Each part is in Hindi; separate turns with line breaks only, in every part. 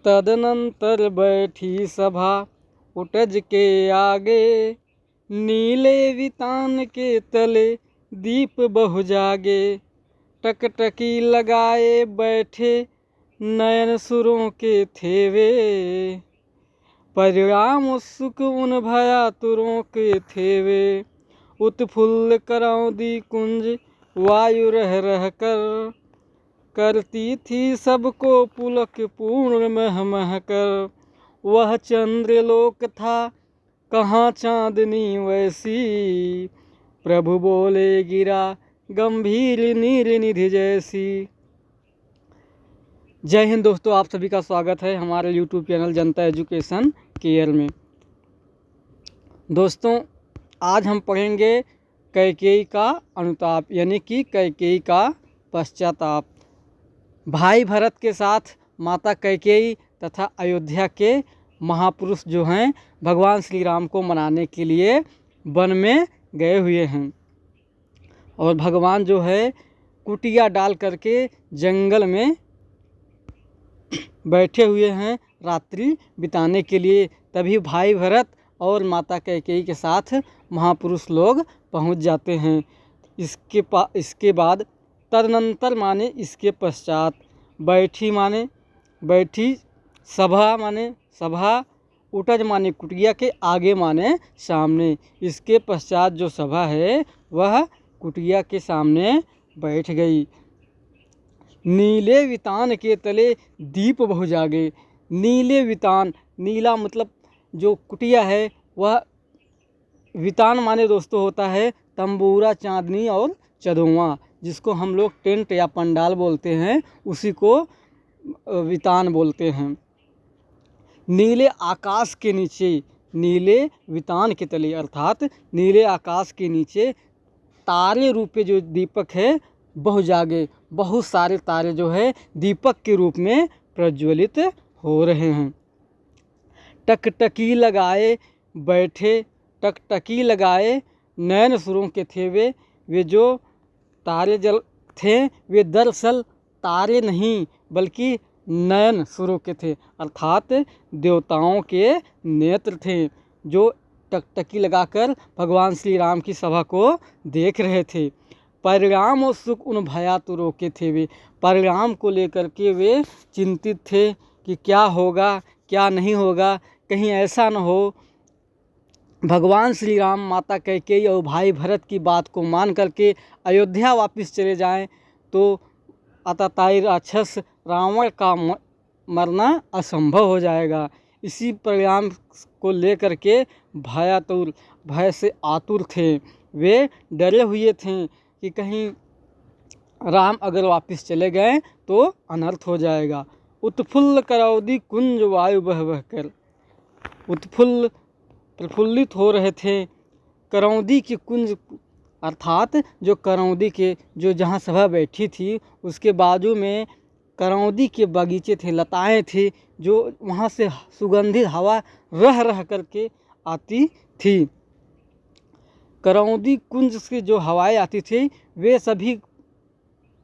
तदनंतर बैठी सभा उटज के आगे, नीले वितान के तले दीप बहु जागे। टकटकी लगाए बैठे नयन सुरों के थे वे, परिणाम सुख उन भया तुरों के थे वे। उत्फुल्ल करौंदी कुंज वायु रह रह कर, करती थी सबको पुलक पूर्ण मह मह कर। वह चंद्रलोक था कहाँ चांदनी वैसी, प्रभु बोले गिरा गंभीर नीर निधि जैसी। जय हिंद दोस्तों, आप सभी का स्वागत है हमारे YouTube चैनल जनता एजुकेशन केयर में। दोस्तों, आज हम पढ़ेंगे कैकेयी का अनुताप यानी कि कैकेयी का पश्चाताप। भाई भरत के साथ माता कैकेयी तथा अयोध्या के महापुरुष जो हैं भगवान श्री राम को मनाने के लिए वन में गए हुए हैं और भगवान जो है कुटिया डाल करके जंगल में बैठे हुए हैं रात्रि बिताने के लिए। तभी भाई भरत और माता कैकेयी के साथ महापुरुष लोग पहुंच जाते हैं। इसके बाद तदनंतर माने इसके पश्चात, बैठी माने बैठी, सभा माने सभा, उटज माने कुटिया के आगे माने सामने। इसके पश्चात जो सभा है वह कुटिया के सामने बैठ गई। नीले वितान के तले दीप बहु जागे। नीले वितान, नीला मतलब जो कुटिया है वह, वितान माने दोस्तों होता है तंबूरा, चांदनी और चंदुआ, जिसको हम लोग टेंट या पंडाल बोलते हैं, उसी को वितान बोलते हैं। नीले आकाश के नीचे, नीले वितान के तले अर्थात नीले आकाश के नीचे तारे रूपे जो दीपक है बहु जागे, बहुत सारे तारे जो है दीपक के रूप में प्रज्वलित हो रहे हैं। टकटकी लगाए बैठे, टकटकी लगाए नयन सुरों के थे वे जो तारे जल थे वे दरअसल तारे नहीं बल्कि नयन सुरों के थे, अर्थात देवताओं के नेत्र थे जो टकटकी लगाकर भगवान श्री राम की सभा को देख रहे थे। परिणाम और सुख उन भयातुरों के थे वे, परिणाम को लेकर के वे चिंतित थे कि क्या होगा क्या नहीं होगा, कहीं ऐसा न हो भगवान श्री राम माता कैकेयी और भाई भरत की बात को मान करके अयोध्या वापस चले जाएं तो आतताई राक्षस रावण का मरना असंभव हो जाएगा। इसी परिणाम को लेकर के भय से आतुर थे। वे डरे हुए थे कि कहीं राम अगर वापस चले गए तो अनर्थ हो जाएगा। उत्फुल्ल करौदी कुंज वायु बह बह कर, उत्फुल्ल प्रफुल्लित हो रहे थे करौदी की कुंज, अर्थात जो करौदी के जो जहाँ सभा बैठी थी उसके बाजू में करौदी के बगीचे थे, लताएं थी, जो वहाँ से सुगंधित हवा रह रह करके आती थी। करौदी कुंज से जो हवाएं आती थी वे सभी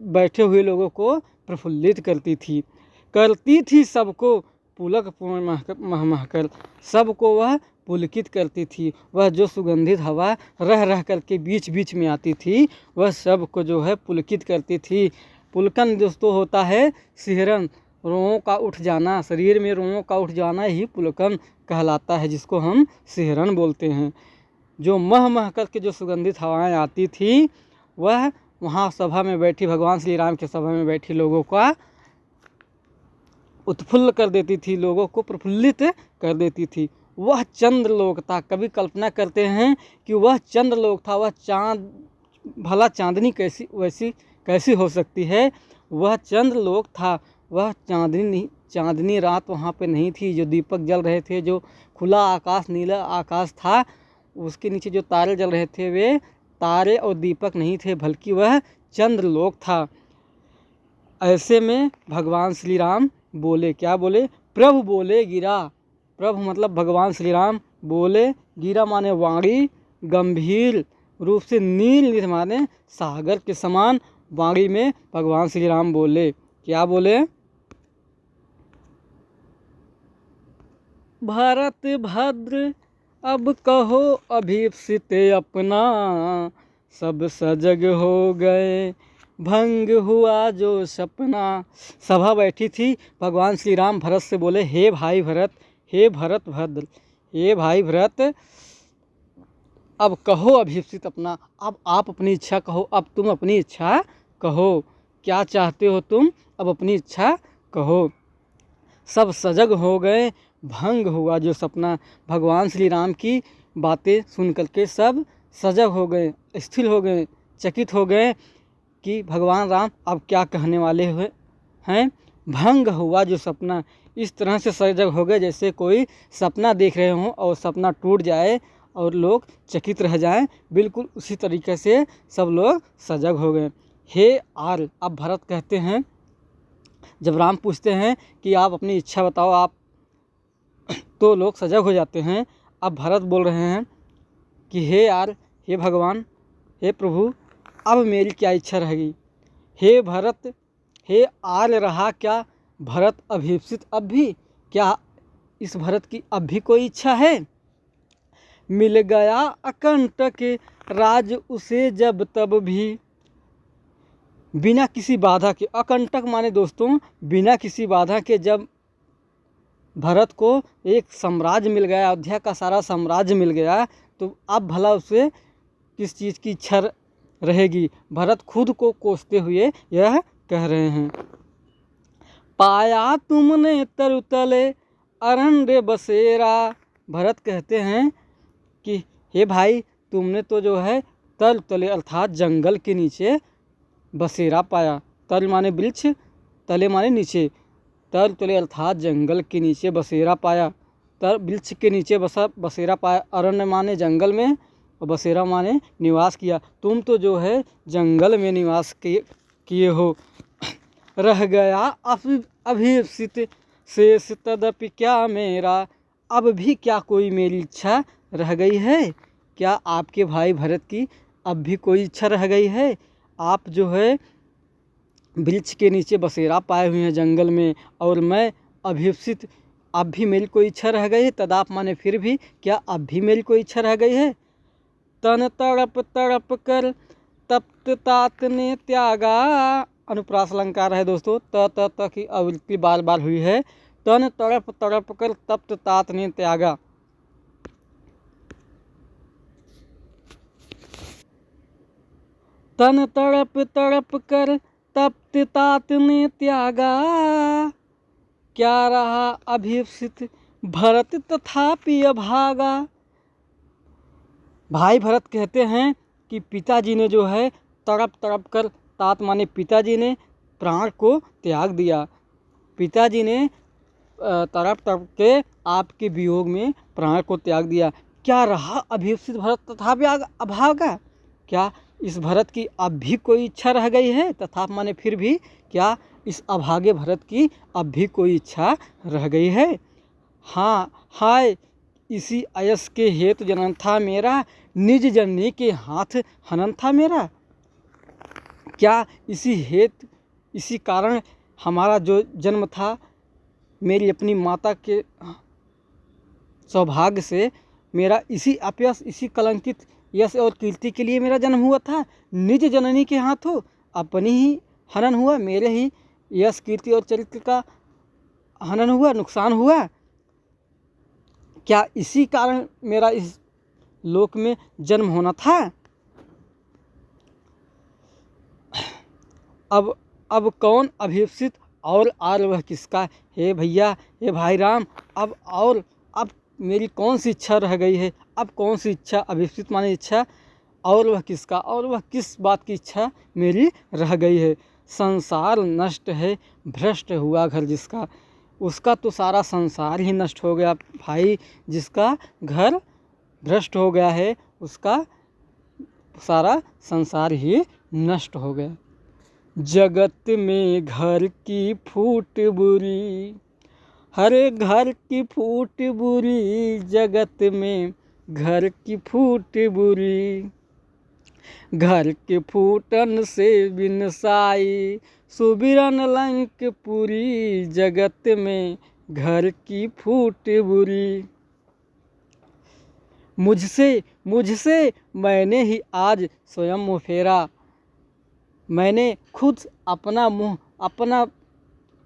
बैठे हुए लोगों को प्रफुल्लित करती थी सबको पुलक पूर्ण मह मह कर, सबको वह पुलकित करती थी। वह जो सुगंधित हवा रह रह करके बीच बीच में आती थी वह सबको जो है पुलकित करती थी। पुलकन दोस्तों होता है सिहरन, रोओं का उठ जाना, शरीर में रोओं का उठ जाना ही पुलकन कहलाता है, जिसको हम सिहरन बोलते हैं। जो मह मह करके जो सुगंधित हवाएं आती थी वह वहाँ सभा में बैठी भगवान श्री राम के सभा में बैठी लोगों का उत्फुल्ल कर देती थी, लोगों को प्रफुल्लित कर देती थी। वह चंद्रलोक था। कभी कल्पना करते हैं कि वह चंद्रलोक था, वह चाँद, भला चांदनी कैसी हो सकती है। वह चंद्रलोक था, वह चांदनी रात वहाँ पे नहीं थी। जो दीपक जल रहे थे, जो खुला आकाश, नीला आकाश था, उसके नीचे जो तारे जल रहे थे वे तारे और दीपक नहीं थे बल्कि वह चंद्रलोक था। ऐसे में भगवान श्री राम बोले, क्या बोले? प्रभु बोले गिरा। प्रभु मतलब भगवान श्री राम बोले, गिरा माने वाणी, गंभीर रूप से, नील माने सागर के समान वाणी में भगवान श्री राम बोले। क्या बोले? भरत भद्र अब कहो अभीप्सित अपना, सब सजग हो गए भंग हुआ जो सपना। सभा बैठी थी। भगवान श्री राम भरत से बोले, हे भाई भरत, हे भरत भद्र, हे भाई भरत, अब कहो अभीप्सित अपना, अब आप अपनी इच्छा कहो, अब तुम अपनी इच्छा कहो, क्या चाहते हो तुम, अब अपनी इच्छा कहो। सब सजग हो गए भंग हुआ जो सपना। भगवान श्री राम की बातें सुन करके सब सजग हो गए, स्थिर हो गए, चकित हो गए कि भगवान राम अब क्या कहने वाले हुए हैं। भंग हुआ जो सपना, इस तरह से सजग हो गए जैसे कोई सपना देख रहे हों और सपना टूट जाए और लोग चकित रह जाएं, बिल्कुल उसी तरीके से सब लोग सजग हो गए। हे आर्य, अब भरत कहते हैं, जब राम पूछते हैं कि आप अपनी इच्छा बताओ, आप, तो लोग सजग हो जाते हैं। अब भरत बोल रहे हैं कि हे आर्य, हे भगवान, हे प्रभु, अब मेरी क्या इच्छा रहेगी। हे भरत, हे आर्य, रहा क्या भरत अभीप्सित अब भी, क्या इस भरत की अब भी कोई इच्छा है। मिल गया अकंटक राज उसे जब तब भी, बिना किसी बाधा के। अकंटक माने दोस्तों बिना किसी बाधा के। जब भरत को एक साम्राज्य मिल गया, अयोध्या का सारा साम्राज्य मिल गया, तो अब भला उसे किस चीज़ की इच्छा रहेगी। भरत खुद को कोसते हुए यह कह रहे हैं। पाया तुमने तरुतले अरण्य बसेरा। भरत कहते हैं कि हे भाई, तुमने तो जो है तल तले अर्थात जंगल के नीचे बसेरा पाया। तल माने वृक्ष, तले माने नीचे। तल तले अर्थात जंगल के नीचे बसेरा पाया। तल वृक्ष के नीचे बसेरा पाया। अरण्य माने जंगल में और बसेरा माने निवास किया। तुम तो जो है जंगल में निवास किए हो। रह गया अभीप्सित शेष तदपि क्या मेरा। अब भी क्या कोई मेरी इच्छा रह गई है। क्या आपके भाई भरत की अब भी कोई इच्छा रह गई है। आप जो है वृक्ष के नीचे बसेरा पाए हुए हैं जंगल में, और मैं अभीप्सित, अब भी मेरी कोई इच्छा रह गई है। तदाप माने फिर भी, क्या अब भी मेरी कोई इच्छा रह गई है। तन तड़प तड़प कर तप्त तात ने त्यागा। अनुप्रास अलंकार है दोस्तों। त की आवृत्ति बार बार हुई है। तन तड़प तड़प कर तप्त तात ने त्यागा। तन तड़प तड़प कर तप्त तात ने त्यागा। क्या रहा अभीप्सित भरत तथापि अभागा। भाई भरत कहते हैं कि पिताजी ने जो है तड़प तड़प कर, तात माने पिताजी ने, प्राण को त्याग दिया। पिताजी ने तड़प तड़प के आपके वियोग में प्राण को त्याग दिया। क्या रहा अभीप्सित भरत तथापि अभागा। क्या इस भरत की अब भी कोई इच्छा रह गई है। तथा माने फिर भी, क्या इस अभागे भरत की अब भी कोई इच्छा रह गई है। हाँ हाय, इसी अयस के हेतु जनन था मेरा, निज जननी के हाथ हनन था मेरा। क्या इसी हेतु, इसी कारण हमारा जो जन्म था, मेरी अपनी माता के सौभाग्य से मेरा इसी अपयस, इसी कलंकित यश और कीर्ति के लिए मेरा जन्म हुआ था। निज जननी के हाथों अपनी ही हनन हुआ, मेरे ही यश कीर्ति और चरित्र का हनन हुआ, नुकसान हुआ। क्या इसी कारण मेरा इस लोक में जन्म होना था। अब कौन अभीप्सित और आर वह किसका। हे भैया, हे भाई राम, अब मेरी कौन सी इच्छा रह गई है। अब कौन सी इच्छा, अभीप्सित माने इच्छा, और वह किसका, और वह किस बात की इच्छा मेरी रह गई है। संसार नष्ट है भ्रष्ट हुआ घर जिसका। उसका तो सारा संसार ही नष्ट हो गया भाई। जिसका घर भ्रष्ट हो गया है, उसका सारा संसार ही नष्ट हो गया। जगत में घर की फूट बुरी, हर घर की फूट बुरी। जगत में घर की फूट बुरी, घर के फूटन से बिनसाई सुबिरन लंक पुरी। जगत में घर की फूट बुरी। मुझसे मैंने ही आज स्वयं मुँह फेरा। मैंने खुद अपना मुँह अपना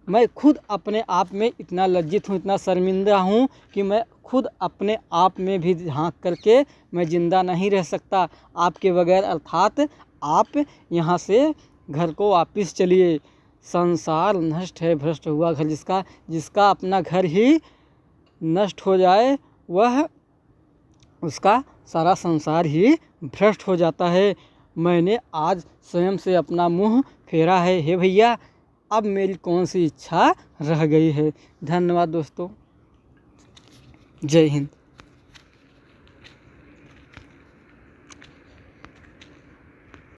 मैं खुद अपने आप में इतना लज्जित हूँ, इतना शर्मिंदा हूँ कि मैं खुद अपने आप में भी झांक करके मैं ज़िंदा नहीं रह सकता आपके बगैर। अर्थात आप यहाँ से घर को वापस चलिए। संसार नष्ट है भ्रष्ट हुआ घर, जिसका अपना घर ही नष्ट हो जाए वह उसका सारा संसार ही भ्रष्ट हो जाता है। मैंने आज स्वयं से अपना मुँह फेरा है। हे भैया, अब मेरी कौन सी इच्छा रह गई है। धन्यवाद दोस्तों। जय हिंद।